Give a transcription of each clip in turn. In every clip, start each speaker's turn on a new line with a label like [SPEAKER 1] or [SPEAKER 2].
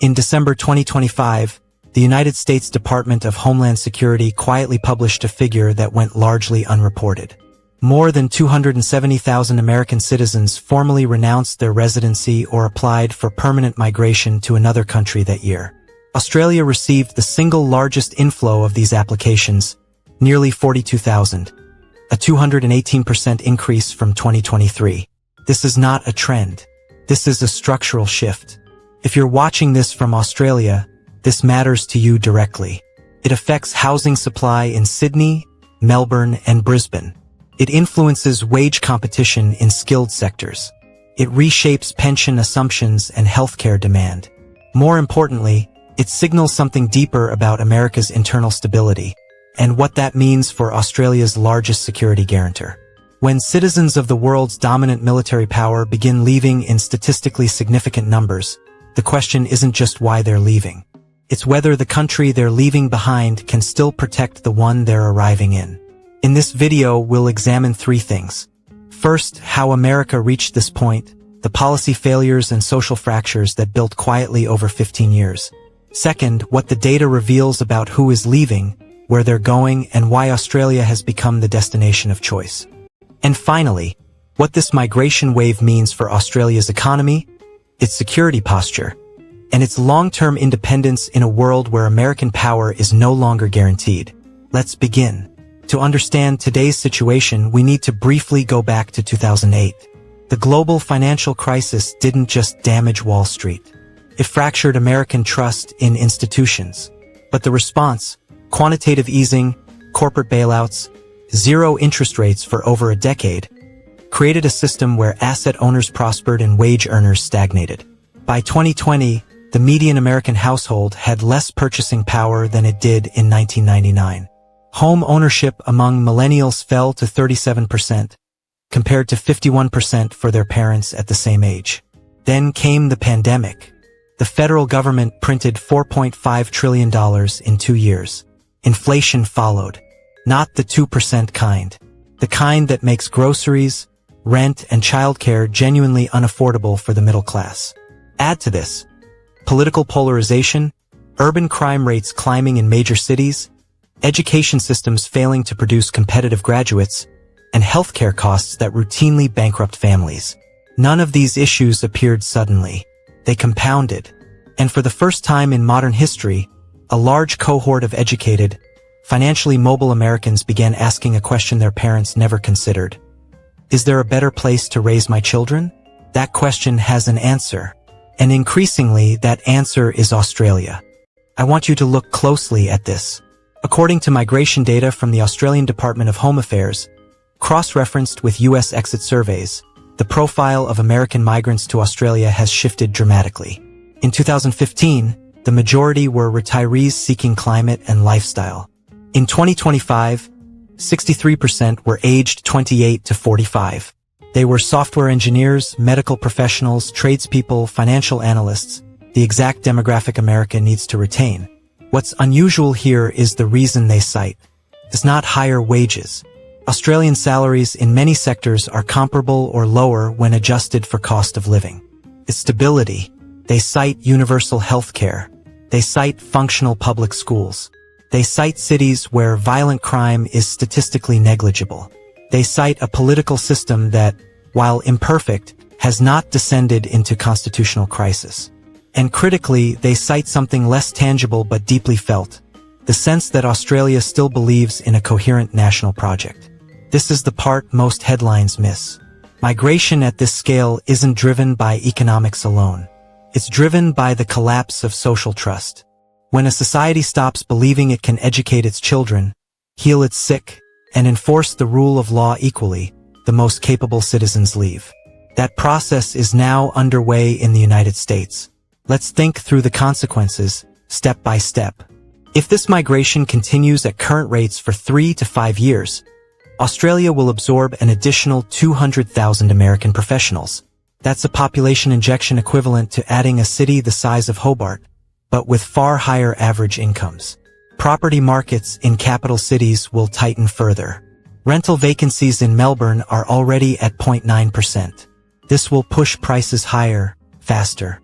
[SPEAKER 1] In December 2025, the United States Department of Homeland Security quietly published a figure that went largely unreported. More than 270,000 American citizens formally renounced their residency or applied for permanent migration to another country that year. Australia received the single largest inflow of these applications, nearly 42,000, a 218% increase from 2023. This is not a trend. This is a structural shift. If you're watching this from Australia, this matters to you directly. It affects housing supply in Sydney, Melbourne, and Brisbane. It influences wage competition in skilled sectors. It reshapes pension assumptions and healthcare demand. More importantly, it signals something deeper about America's internal stability and what that means for Australia's largest security guarantor. When citizens of the world's dominant military power begin leaving in statistically significant numbers, the question isn't just why they're leaving. It's whether the country they're leaving behind can still protect the one they're arriving in. In this video, we'll examine three things. First, how America reached this point, the policy failures and social fractures that built quietly over 15 years. Second, what the data reveals about who is leaving, where they're going, and why Australia has become the destination of choice. And finally, what this migration wave means for Australia's economy, its security posture, and its long-term independence in a world where American power is no longer guaranteed. Let's begin. To understand today's situation, we need to briefly go back to 2008. The global financial crisis didn't just damage Wall Street. It fractured American trust in institutions. But the response, quantitative easing, corporate bailouts, zero interest rates for over a decade, created a system where asset owners prospered and wage earners stagnated. By 2020, the median American household had less purchasing power than it did in 1999. Home ownership among millennials fell to 37%, compared to 51% for their parents at the same age. Then came the pandemic. The federal government printed $4.5 trillion in 2 years. Inflation followed. Not the 2% kind. The kind that makes groceries, rent, and childcare genuinely unaffordable for the middle class. Add to this political polarization, urban crime rates climbing in major cities, education systems failing to produce competitive graduates, and healthcare costs that routinely bankrupt families. None of these issues appeared suddenly. They compounded. And for the first time in modern history, a large cohort of educated, financially mobile Americans began asking a question their parents never considered. Is there a better place to raise my children? That question has an answer. And increasingly, that answer is Australia. I want you to look closely at this. According to migration data from the Australian Department of Home Affairs, cross-referenced with U.S. exit surveys, the profile of American migrants to Australia has shifted dramatically. In 2015, the majority were retirees seeking climate and lifestyle. In 2025, 63% were aged 28 to 45. They were software engineers, medical professionals, tradespeople, financial analysts, the exact demographic America needs to retain. What's unusual here is the reason they cite. It's not higher wages. Australian salaries in many sectors are comparable or lower when adjusted for cost of living. It's stability. They cite universal health care. They cite functional public schools. They cite cities where violent crime is statistically negligible. They cite a political system that, while imperfect, has not descended into constitutional crisis. And critically, they cite something less tangible but deeply felt, the sense that Australia still believes in a coherent national project. This is the part most headlines miss. Migration at this scale isn't driven by economics alone. It's driven by the collapse of social trust. When a society stops believing it can educate its children, heal its sick, and enforce the rule of law equally, the most capable citizens leave. That process is now underway in the United States. Let's think through the consequences, step by step. If this migration continues at current rates for 3 to 5 years, Australia will absorb an additional 200,000 American professionals. That's a population injection equivalent to adding a city the size of Hobart, but with far higher average incomes. Property markets in capital cities will tighten further. Rental vacancies in Melbourne are already at 0.9%. This will push prices higher, faster.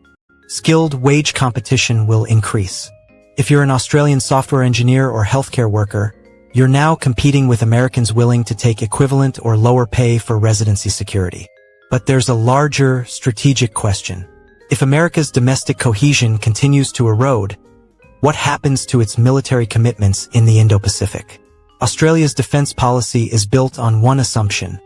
[SPEAKER 1] skilled wage competition will increase. If you're an Australian software engineer or healthcare worker, you're now competing with Americans willing to take equivalent or lower pay for residency security. But there's a larger, strategic question. If America's domestic cohesion continues to erode, what happens to its military commitments in the Indo-Pacific? Australia's defense policy is built on one assumption: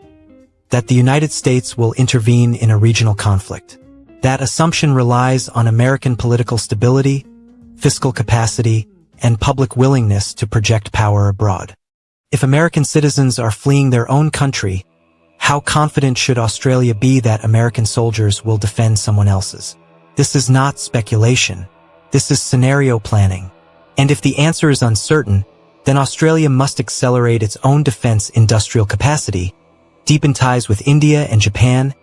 [SPEAKER 1] that the United States will intervene in a regional conflict. That assumption relies on American political stability, fiscal capacity, and public willingness to project power abroad. If American citizens are fleeing their own country, how confident should Australia be that American soldiers will defend someone else's? This is not speculation. This is scenario planning. And if the answer is uncertain, then Australia must accelerate its own defense industrial capacity, deepen ties with India and Japan,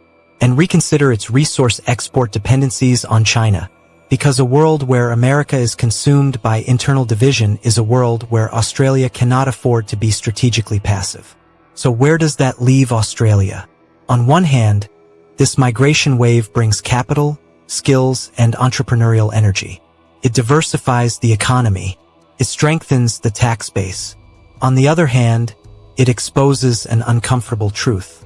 [SPEAKER 1] and reconsider its resource export dependencies on China. Because a world where America is consumed by internal division is a world where Australia cannot afford to be strategically passive. So where does that leave Australia? On one hand, this migration wave brings capital, skills, and entrepreneurial energy. It diversifies the economy. It strengthens the tax base. On the other hand, it exposes an uncomfortable truth.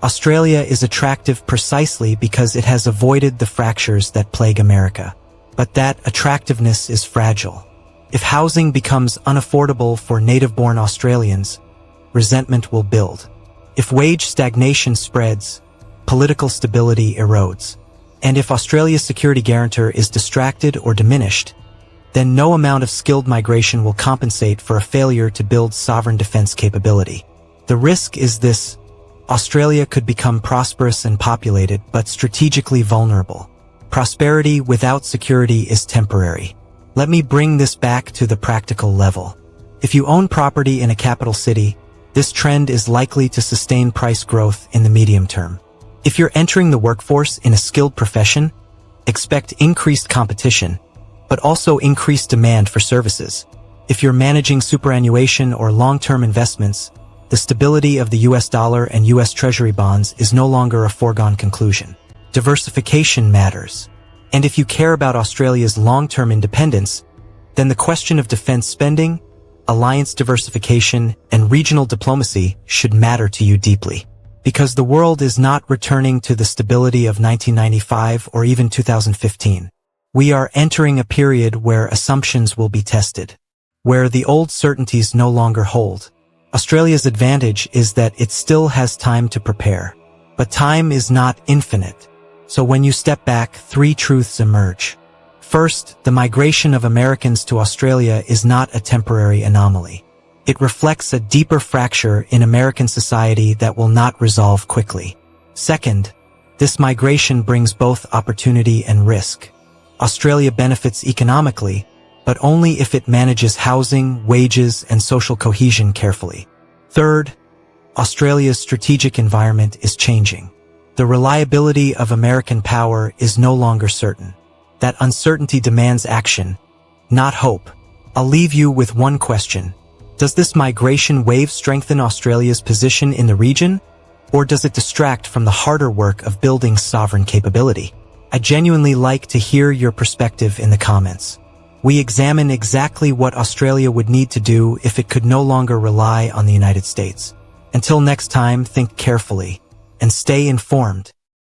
[SPEAKER 1] Australia is attractive precisely because it has avoided the fractures that plague America. But that attractiveness is fragile. If housing becomes unaffordable for native-born Australians, resentment will build. If wage stagnation spreads, political stability erodes. And if Australia's security guarantor is distracted or diminished, then no amount of skilled migration will compensate for a failure to build sovereign defense capability. The risk is this: Australia could become prosperous and populated, but strategically vulnerable. Prosperity without security is temporary. Let me bring this back to the practical level. If you own property in a capital city, this trend is likely to sustain price growth in the medium term. If you're entering the workforce in a skilled profession, expect increased competition, but also increased demand for services. If you're managing superannuation or long-term investments, the stability of the US dollar and US Treasury bonds is no longer a foregone conclusion. Diversification matters. And if you care about Australia's long-term independence, then the question of defense spending, alliance diversification, and regional diplomacy should matter to you deeply. Because the world is not returning to the stability of 1995 or even 2015. We are entering a period where assumptions will be tested, where the old certainties no longer hold. Australia's advantage is that it still has time to prepare. But time is not infinite. So when you step back, three truths emerge. First, the migration of Americans to Australia is not a temporary anomaly. It reflects a deeper fracture in American society that will not resolve quickly. Second, this migration brings both opportunity and risk. Australia benefits economically, but only if it manages housing, wages, and social cohesion carefully. Third, Australia's strategic environment is changing. The reliability of American power is no longer certain. That uncertainty demands action, not hope. I'll leave you with one question. Does this migration wave strengthen Australia's position in the region, or does it distract from the harder work of building sovereign capability? I genuinely like to hear your perspective in the comments. We examine exactly what Australia would need to do if it could no longer rely on the United States. Until next time, think carefully and stay informed.